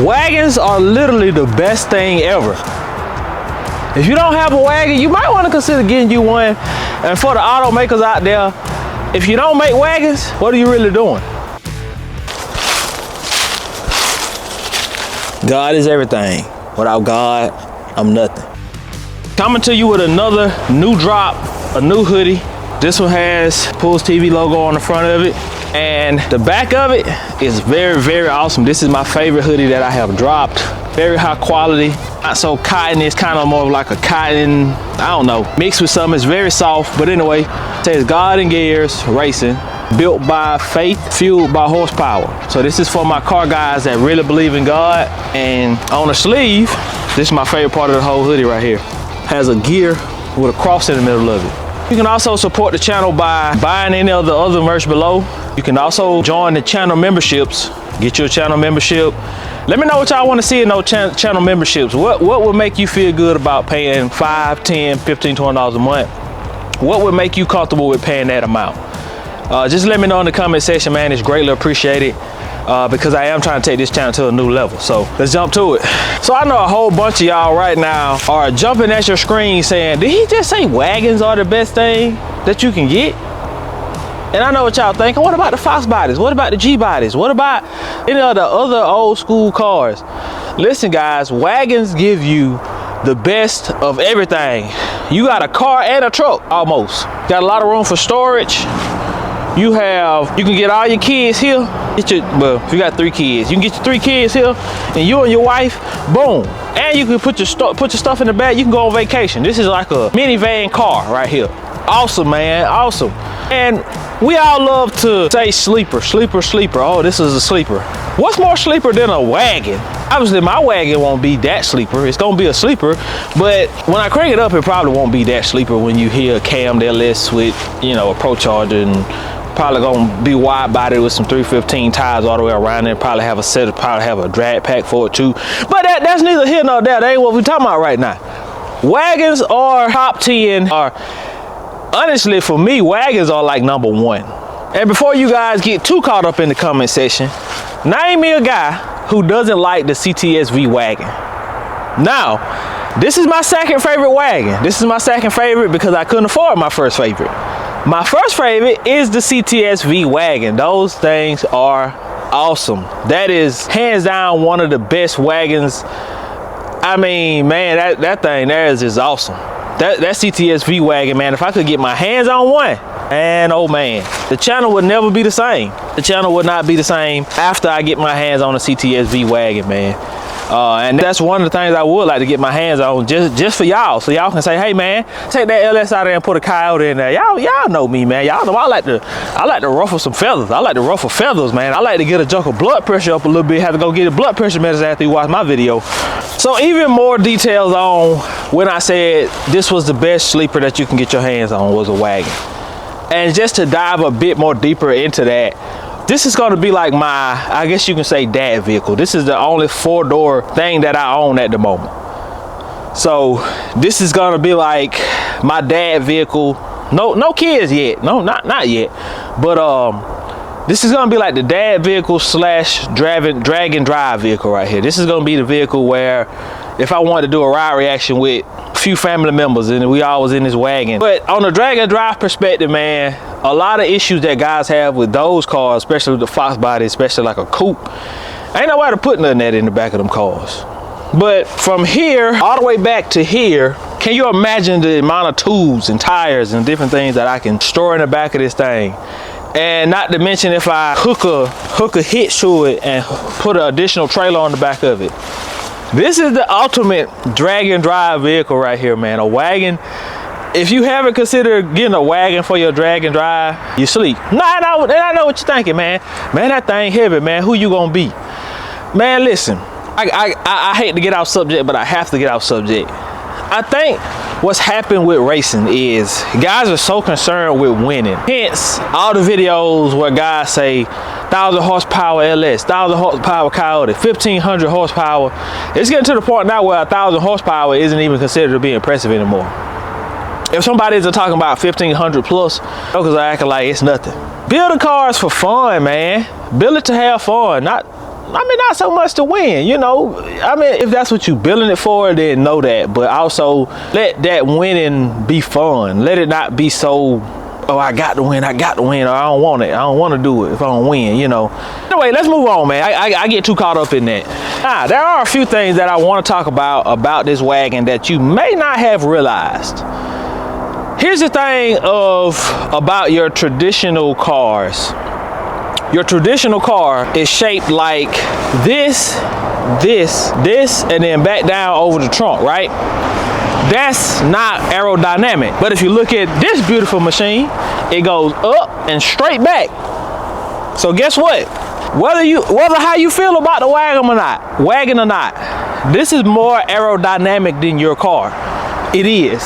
Wagons are literally the best thing ever. If you don't have a wagon, you might want to consider getting you one. And for the automakers out there, if you don't make wagons, what are you really doing? God is everything. Without God, I'm nothing. Coming to you with another new drop, a new hoodie. This one has PullsTv logo on the front of it. And the back of it is very, very awesome. This is my favorite hoodie that I have dropped. Very high quality. Not so cotton, it's kind of more of like a cotton, I don't know, mixed with something. It's very soft, but anyway, it says God and Gears Racing, built by faith, fueled by horsepower. So this is for my car guys that really believe in God. And on the sleeve, this is my favorite part of the whole hoodie right here. Has a gear with a cross in the middle of it. You can also support the channel by buying any of the other merch below. You can also join the channel memberships. Get your channel membership. Let me know what y'all want to see in those channel memberships. What would make you feel good about paying $5, $10, $15, $20 a month? What would make you comfortable with paying that amount? Just let me know in the comment section, man. It's greatly appreciated because I am trying to take this channel to a new level. So let's jump to it. So I know a whole bunch of y'all right now are jumping at your screen saying, did he just say wagons are the best thing that you can get? And I know what y'all thinking. What about the Fox bodies? What about the G bodies? What about any of the other old school cars? Listen, guys, wagons give you the best of everything. You got a car and a truck, almost. Got a lot of room for storage. You can get all your kids here. Well, if you got 3 kids, you can get your 3 kids here, and you and your wife, boom. And you can put your stuff in the back. You can go on vacation. This is like a minivan car right here. Awesome, man, awesome. And we all love to say sleeper, sleeper, sleeper. Oh, this is a sleeper. What's more sleeper than a wagon? Obviously, my wagon won't be that sleeper. It's gonna be a sleeper, but when I crank it up, it probably won't be that sleeper when you hear a cammed LS with, you know, a Pro Charger, and probably gonna be wide body with some 315 tires all the way around there. Probably have a drag pack for it too. But that's neither here nor there. That ain't what we're talking about right now. Wagons are top 10. Honestly, for me, wagons are like #1. And before you guys get too caught up in the comment section, name me a guy who doesn't like the CTS-V wagon. Now, this is my second favorite wagon. This is my second favorite because I couldn't afford my first favorite. My first favorite is the CTS-V wagon. Those things are awesome. That is hands down one of the best wagons. I mean, man, that thing there is just awesome. That CTS-V wagon, man, if I could get my hands on one, man, oh man, the channel would never be the same. The channel would not be the same after I get my hands on a CTS-V wagon, man. And that's one of the things I would like to get my hands on, just for y'all, so y'all can say, hey man, take that LS out there and put a Coyote in there. Y'all know me, man. Y'all know I like to ruffle some feathers. I like to ruffle feathers, man. I like to get a junk of blood pressure up a little bit. Have to go get a blood pressure medicine after you watch my video. So even more details on when I said this was the best sleeper that you can get your hands on was a wagon. And just to dive a bit more deeper into that, this is gonna be like my, I guess you can say, dad vehicle. This is the only 4-door thing that I own at the moment. So this is gonna be like my dad vehicle. No kids yet. No, not yet. But this is gonna be like the dad vehicle slash drag and drive vehicle right here. This is gonna be the vehicle where if I wanted to do a ride reaction with a few family members and we all was in this wagon. But on the drag and drive perspective, man, a lot of issues that guys have with those cars, especially with the Fox body, especially like a coupe, ain't nowhere to put nothing that in the back of them cars. But from here all the way back to here, can you imagine the amount of tubes and tires and different things that I can store in the back of this thing? And not to mention if I hook a hitch to it and put an additional trailer on the back of it. This is the ultimate drag and drive vehicle right here, man. A wagon. If you haven't considered getting a wagon for your drag and drive, you sleep. I know what you're thinking, man. Man, that thing heavy, man. Who you gonna be? Man, listen. I hate to get off subject, but I have to get off subject. I think what's happened with racing is guys are so concerned with winning. Hence, all the videos where guys say 1,000 horsepower LS, 1,000 horsepower Coyote, 1,500 horsepower. It's getting to the point now where 1,000 horsepower isn't even considered to be impressive anymore. If somebody isn't talking about 1,500 plus, because they're acting like it's nothing. Build the cars for fun, man. Build it to have fun, not I mean, not so much to win, you know. I mean, if that's what you building it for, then know that. But also, let that winning be fun. Let it not be so, oh, I got to win, or I don't want it. I don't want to do it if I don't win, you know. Anyway, let's move on, man. I get too caught up in that. Now, there are a few things that I want to talk about this wagon that you may not have realized. Here's the thing about your traditional cars. Your traditional car is shaped like this, and then back down over the trunk, right? That's not aerodynamic. But if you look at this beautiful machine, it goes up and straight back. So guess what? Whether how you feel about the wagon or not, this is more aerodynamic than your car. It is.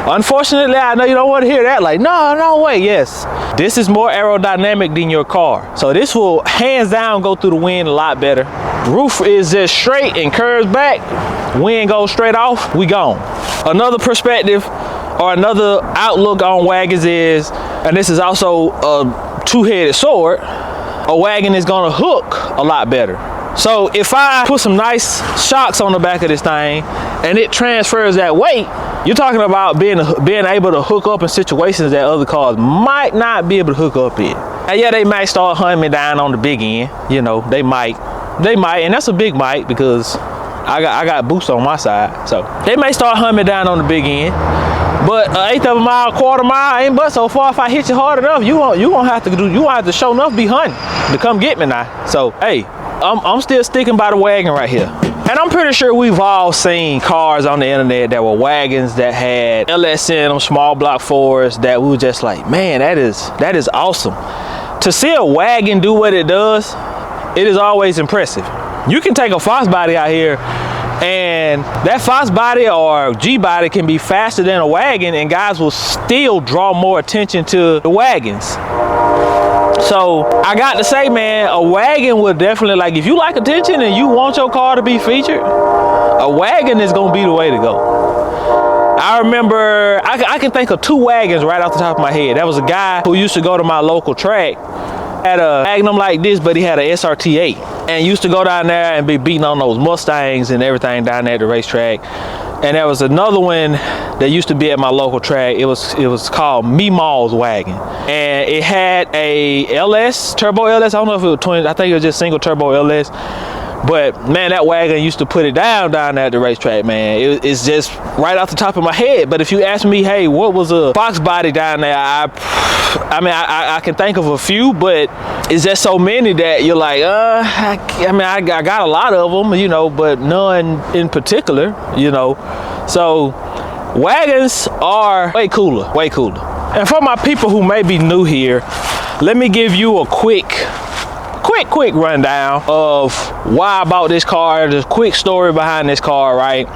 Unfortunately, I know you don't want to hear that. Like, no way. Yes, this is more aerodynamic than your car. So this will hands down go through the wind a lot better. Roof is just straight and curves back. Wind goes straight off, we gone. Another perspective or another outlook on wagons is, and this is also a two-headed sword, a wagon is gonna hook a lot better. So if I put some nice shocks on the back of this thing and it transfers that weight, you're talking about being able to hook up in situations that other cars might not be able to hook up in. And yeah, they might start hunting me down on the big end. You know, they might, and that's a big might because I got boost on my side. So they may start hunting me down on the big end. But an eighth of a mile, quarter mile ain't but so far. If I hit you hard enough, you won't have to show enough be hunting to come get me now. So hey, I'm still sticking by the wagon right here. And I'm pretty sure we've all seen cars on the internet that were wagons that had LS in them, small block 4s, that we were just like, man, that is awesome. To see a wagon do what it does, it is always impressive. You can take a Fox body out here, and that Fox body or G body can be faster than a wagon, and guys will still draw more attention to the wagons. So I got to say, man, a wagon would definitely, like, if you like attention and you want your car to be featured, a wagon is gonna be the way to go. I remember, I can think of 2 wagons right off the top of my head. That was a guy who used to go to my local track, had a Magnum like this, but he had a SRT8, and used to go down there and be beating on those Mustangs and everything down there at the racetrack. And there was another one that used to be at my local track. It was called Meemaw's wagon, and it had a LS, turbo LS. I don't know if it was twin. I think it was just single turbo LS. But man, that wagon used to put it down there at the racetrack, man. It's just right off the top of my head. But if you ask me, hey, what was a Fox body down there? I mean, I can think of a few, but it's just so many that you're like, I got a lot of them, you know, but none in particular, you know. So wagons are way cooler, way cooler. And for my people who may be new here, let me give you a quick rundown of why I bought this car, the quick story behind this car, right?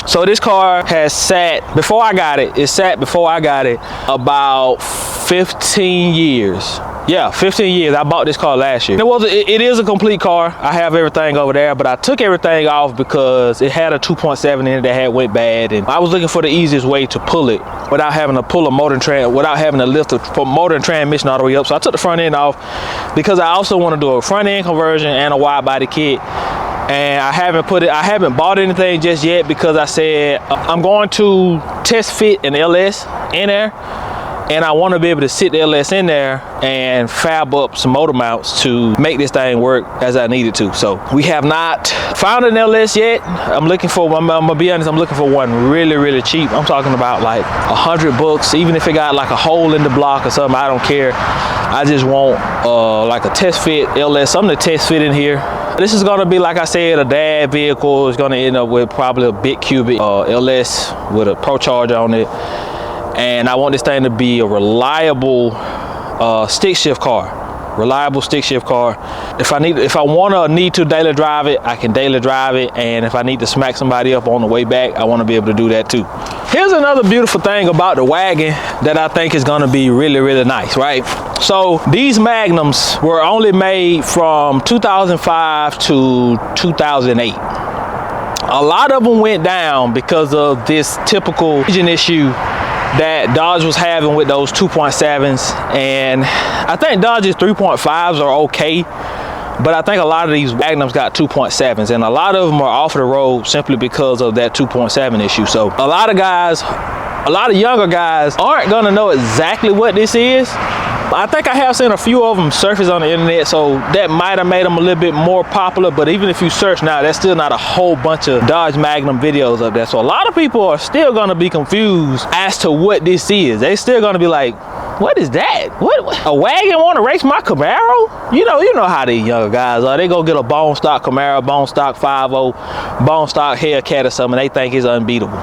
So this car has sat, before I got it, about 15 years. Yeah, 15 years. I bought this car last year. It is a complete car. I have everything over there, but I took everything off because it had a 2.7 in it that had went bad, and I was looking for the easiest way to pull it without having to pull a motor and without having to lift the motor and transmission all the way up. So I took the front end off because I also want to do a front end conversion and a wide body kit. And I haven't bought anything just yet because I said I'm going to test fit an LS in there, and I want to be able to sit the LS in there and fab up some motor mounts to make this thing work as I need it to. So we have not found an LS yet. I'm gonna be honest, I'm looking for one really, really cheap. I'm talking about like $100, even if it got like a hole in the block or something, I don't care. I just want like a test fit LS, something to test fit in here. This is gonna be, like I said, a dad vehicle. It's gonna end up with probably a big cubic LS with a Pro Charger on it. And I want this thing to be a reliable stick shift car. Reliable stick shift car. If I need to daily drive it, I can daily drive it. And if I need to smack somebody up on the way back, I want to be able to do that too. Here's another beautiful thing about the wagon that I think is gonna be really, really nice, right? So these Magnums were only made from 2005 to 2008. A lot of them went down because of this typical engine issue that Dodge was having with those 2.7s, and I think Dodge's 3.5s are okay, But I think a lot of these Magnums got 2.7s, and a lot of them are off the road simply because of that 2.7 issue. So a lot of guys, a lot of younger guys aren't gonna know exactly what this is. I think I have seen a few of them surface on the internet, so that might have made them a little bit more popular. But even if you search now, there's still not a whole bunch of Dodge Magnum videos up there. So a lot of people are still gonna be confused as to what this is. They still gonna be like, what is that? What a wagon want to race my Camaro? You know how these younger guys are. They go get a bone stock Camaro, bone stock 5.0, bone stock Hellcat or something. They think it's unbeatable.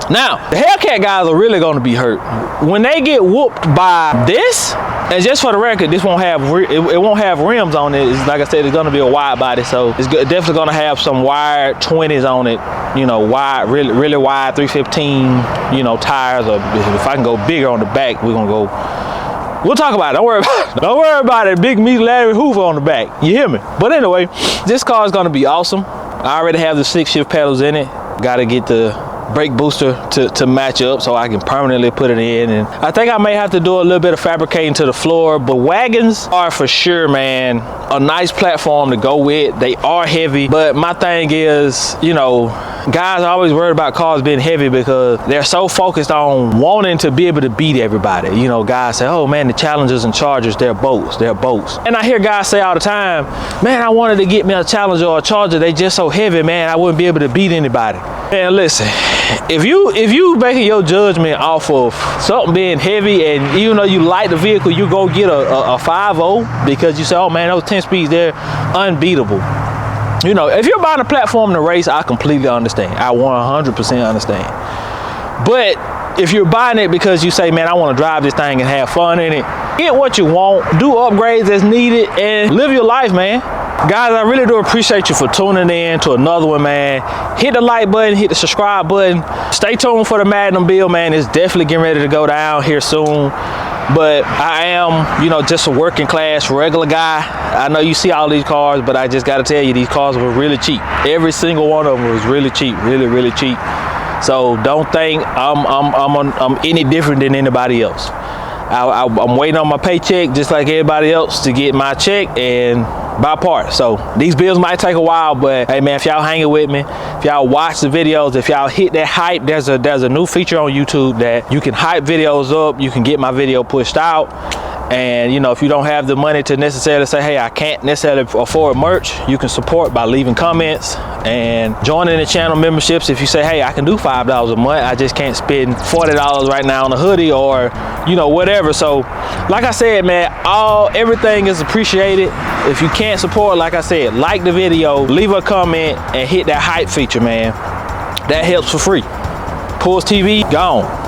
Now, the Hellcat guys are really going to be hurt when they get whooped by this. And just for the record, this won't have it won't have rims on it. It's, like I said, it's going to be a wide body, so it's definitely going to have some wired 20s on it. You know, wide, really wide 315. You know, tires. Or if I can go bigger on the back, we're gonna go. We'll talk about it. Don't worry about it. Don't worry about it. Big meat Larry Hoover on the back. You hear me? But anyway, this car is going to be awesome. I already have the 6-shift pedals in it. Got to get the brake booster to match up so I can permanently put it in, and I think I may have to do a little bit of fabricating to the floor. But wagons are for sure, man, a nice platform to go with. They are heavy, but my thing is, you know, guys are always worried about cars being heavy because they're so focused on wanting to be able to beat everybody. You know, guys say, oh man, the Challengers and Chargers, they're boats. And I hear guys say all the time, man, I wanted to get me a Challenger or a Charger, they just so heavy, man, I wouldn't be able to beat anybody. Man, listen, if you making your judgment off of something being heavy, and even though you like the vehicle, you go get a 5.0 because you say, oh man, those 10 speeds, they're unbeatable. You know, if you're buying a platform to race, I completely understand. I 100% understand. But if you're buying it because you say, man, I want to drive this thing and have fun in it, get what you want, do upgrades as needed, and live your life, man. Guys, I really do appreciate you for tuning in to another one, man. Hit the like button, hit the subscribe button. Stay tuned for the Magnum build, man. It's definitely getting ready to go down here soon. But I am, you know, just a working class, regular guy. I know you see all these cars, but I just got to tell you, these cars were really cheap. Every single one of them was really cheap, really cheap. So don't think I'm any different than anybody else. I'm waiting on my paycheck just like everybody else to get my check and buy parts. So these bills might take a while, but hey man, if y'all hanging with me, if y'all watch the videos, if y'all hit that hype, there's a new feature on YouTube that you can hype videos up. You can get my video pushed out. And you know, if you don't have the money to necessarily say, hey, I can't necessarily afford merch, you can support by leaving comments and joining the channel memberships. If you say, hey, I can do $5 a month, I just can't spend $40 right now on a hoodie, or you know, whatever. So like I said, man, everything is appreciated. If you can't support, like I said, like the video, leave a comment, and hit that hype feature, man. That helps for free. PullsTv gone.